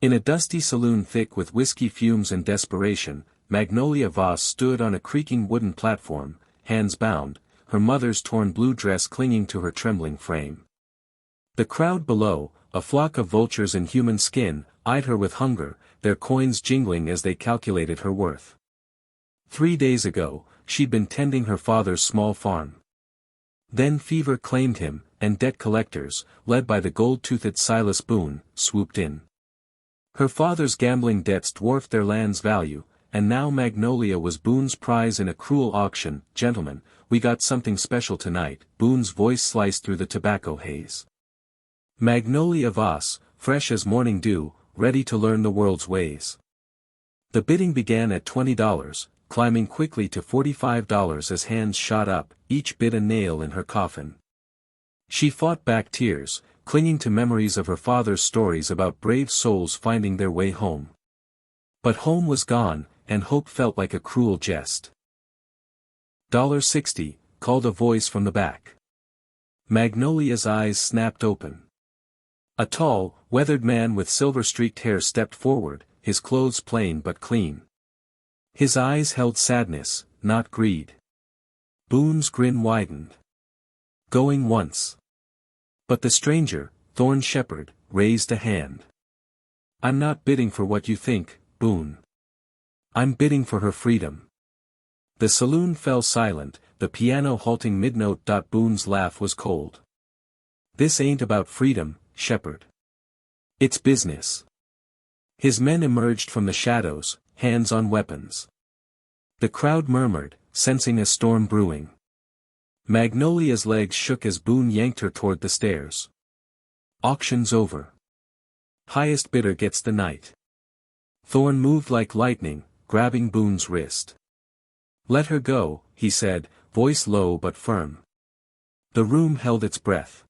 In a dusty saloon thick with whiskey fumes and desperation, Magnolia Voss stood on a creaking wooden platform, hands bound, her mother's torn blue dress clinging to her trembling frame. The crowd below, a flock of vultures in human skin, eyed her with hunger, their coins jingling as they calculated her worth. 3 days ago, she'd been tending her father's small farm. Then fever claimed him, and debt collectors, led by the gold-toothed Silas Boone, swooped in. Her father's gambling debts dwarfed their land's value, and now Magnolia was Boone's prize in a cruel auction. "Gentlemen, we got something special tonight," Boone's voice sliced through the tobacco haze. Magnolia Voss, fresh as morning dew, ready to learn the world's ways. The bidding began at $20, climbing quickly to $45 as hands shot up, each bid a nail in her coffin. She fought back tears, clinging to memories of her father's stories about brave souls finding their way home. But home was gone, and hope felt like a cruel jest. $60, called a voice from the back. Magnolia's eyes snapped open. A tall, weathered man with silver-streaked hair stepped forward, his clothes plain but clean. His eyes held sadness, not greed. Boone's grin widened. "Going once." But the stranger, Thorne Shepard, raised a hand. "I'm not bidding for what you think, Boone. I'm bidding for her freedom." The saloon fell silent, the piano halting mid-note. Boone's laugh was cold. "This ain't about freedom, Shepard. It's business." His men emerged from the shadows, hands on weapons. The crowd murmured, sensing a storm brewing. Magnolia's legs shook as Boone yanked her toward the stairs. "Auction's over. Highest bidder gets the night." Thorne moved like lightning, grabbing Boone's wrist. "Let her go," he said, voice low but firm. The room held its breath.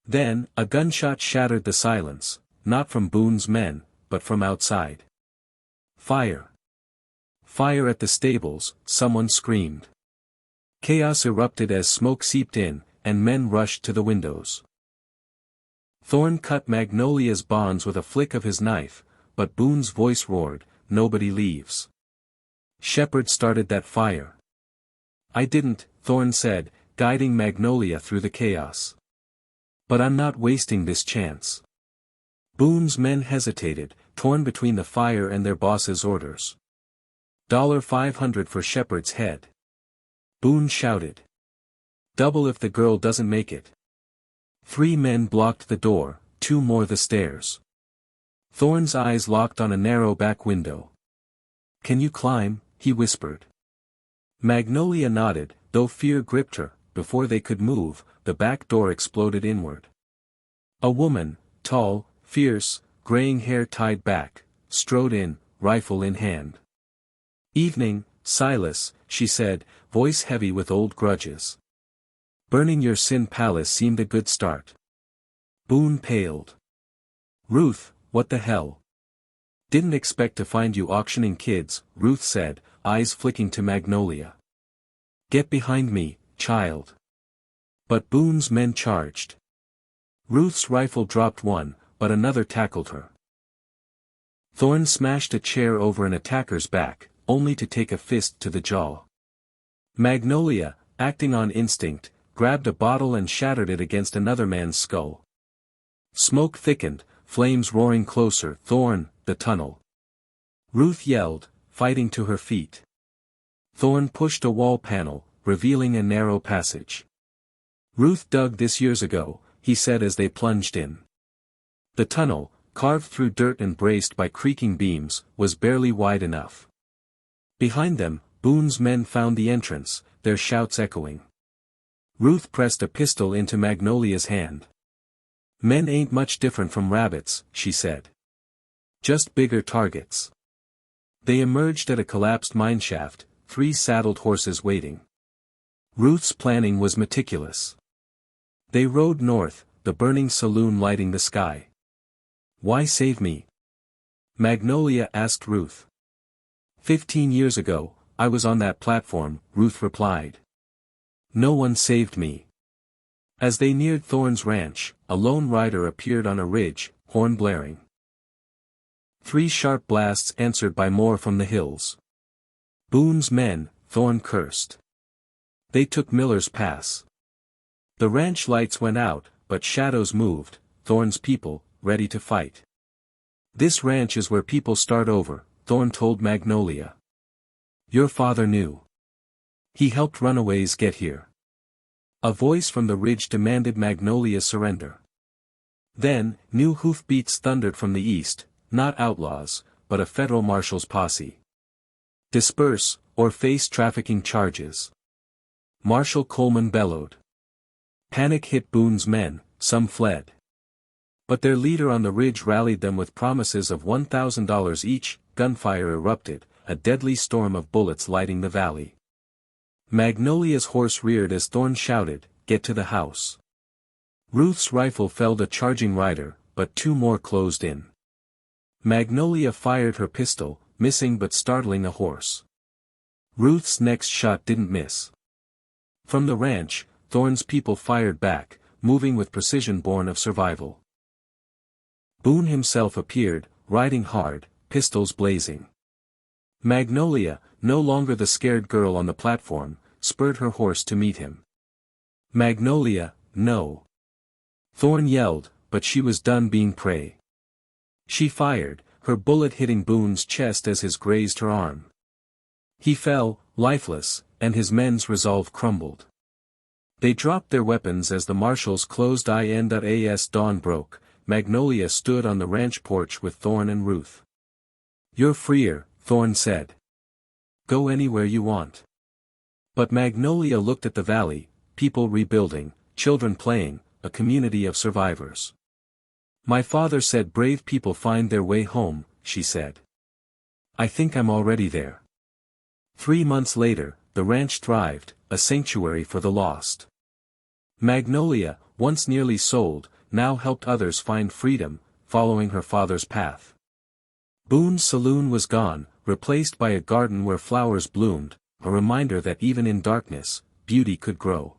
Then, a gunshot shattered the silence, not from Boone's men, but from outside. "Fire! Fire at the stables," someone screamed. Chaos erupted as smoke seeped in, and men rushed to the windows. Thorne cut Magnolia's bonds with a flick of his knife, but Boone's voice roared, "Nobody leaves. Shepard started that fire." "I didn't," Thorne said, guiding Magnolia through the chaos. "But I'm not wasting this chance." Boone's men hesitated, torn between the fire and their boss's orders. $500 for Shepard's head." Boone shouted. "Double if the girl doesn't make it." 3 men blocked the door, 2 more the stairs. Thorne's eyes locked on a narrow back window. "Can you climb?" he whispered. Magnolia nodded, though fear gripped her. Before they could move, the back door exploded inward. A woman, tall, fierce, graying hair tied back, strode in, rifle in hand. "Evening, Silas," she said, voice heavy with old grudges. "Burning your sin palace seemed a good start." Boone paled. "Ruth, what the hell? Didn't expect to find you auctioning kids," Ruth said, eyes flicking to Magnolia. "Get behind me, child." But Boone's men charged. Ruth's rifle dropped one, but another tackled her. Thorne smashed a chair over an attacker's back, only to take a fist to the jaw. Magnolia, acting on instinct, grabbed a bottle and shattered it against another man's skull. Smoke thickened, flames roaring closer. "Thorne, the tunnel." Ruth yelled, fighting to her feet. Thorne pushed a wall panel, revealing a narrow passage. "Ruth dug this years ago," he said as they plunged in. The tunnel, carved through dirt and braced by creaking beams, was barely wide enough. Behind them, Boone's men found the entrance, their shouts echoing. Ruth pressed a pistol into Magnolia's hand. "Men ain't much different from rabbits," she said. "Just bigger targets." They emerged at a collapsed mineshaft, 3 saddled horses waiting. Ruth's planning was meticulous. They rode north, the burning saloon lighting the sky. "Why save me?" Magnolia asked Ruth. 15 years ago, I was on that platform," Ruth replied. "No one saved me." As they neared Thorne's ranch, a lone rider appeared on a ridge, horn blaring. 3 sharp blasts answered by more from the hills. Boone's men, Thorne cursed. They took Miller's Pass. The ranch lights went out, but shadows moved, Thorne's people, ready to fight. This ranch is where people start over, Thorne told Magnolia. Your father knew. He helped runaways get here. A voice from the ridge demanded Magnolia's surrender. Then, new hoofbeats thundered from the east, not outlaws, but a federal marshal's posse. Disperse, or face trafficking charges. Marshal Coleman bellowed. Panic hit Boone's men, some fled. But their leader on the ridge rallied them with promises of $1,000 each. Gunfire erupted, a deadly storm of bullets lighting the valley. Magnolia's horse reared as Thorne shouted, "Get to the house." Ruth's rifle felled a charging rider, but 2 more closed in. Magnolia fired her pistol, missing but startling a horse. Ruth's next shot didn't miss. From the ranch, Thorne's people fired back, moving with precision born of survival. Boone himself appeared, riding hard, pistols blazing. Magnolia, no longer the scared girl on the platform, spurred her horse to meet him. Magnolia, no. Thorne yelled, but she was done being prey. She fired, her bullet hitting Boone's chest as his grazed her arm. He fell, lifeless, and his men's resolve crumbled. They dropped their weapons as the marshals closed in. As dawn broke, Magnolia stood on the ranch porch with Thorne and Ruth. You're freer, Thorne said. Go anywhere you want. But Magnolia looked at the valley, people rebuilding, children playing, a community of survivors. My father said brave people find their way home, she said. I think I'm already there. 3 months later, the ranch thrived, a sanctuary for the lost. Magnolia, once nearly sold, now helped others find freedom, following her father's path. Boone's saloon was gone, replaced by a garden where flowers bloomed, a reminder that even in darkness, beauty could grow.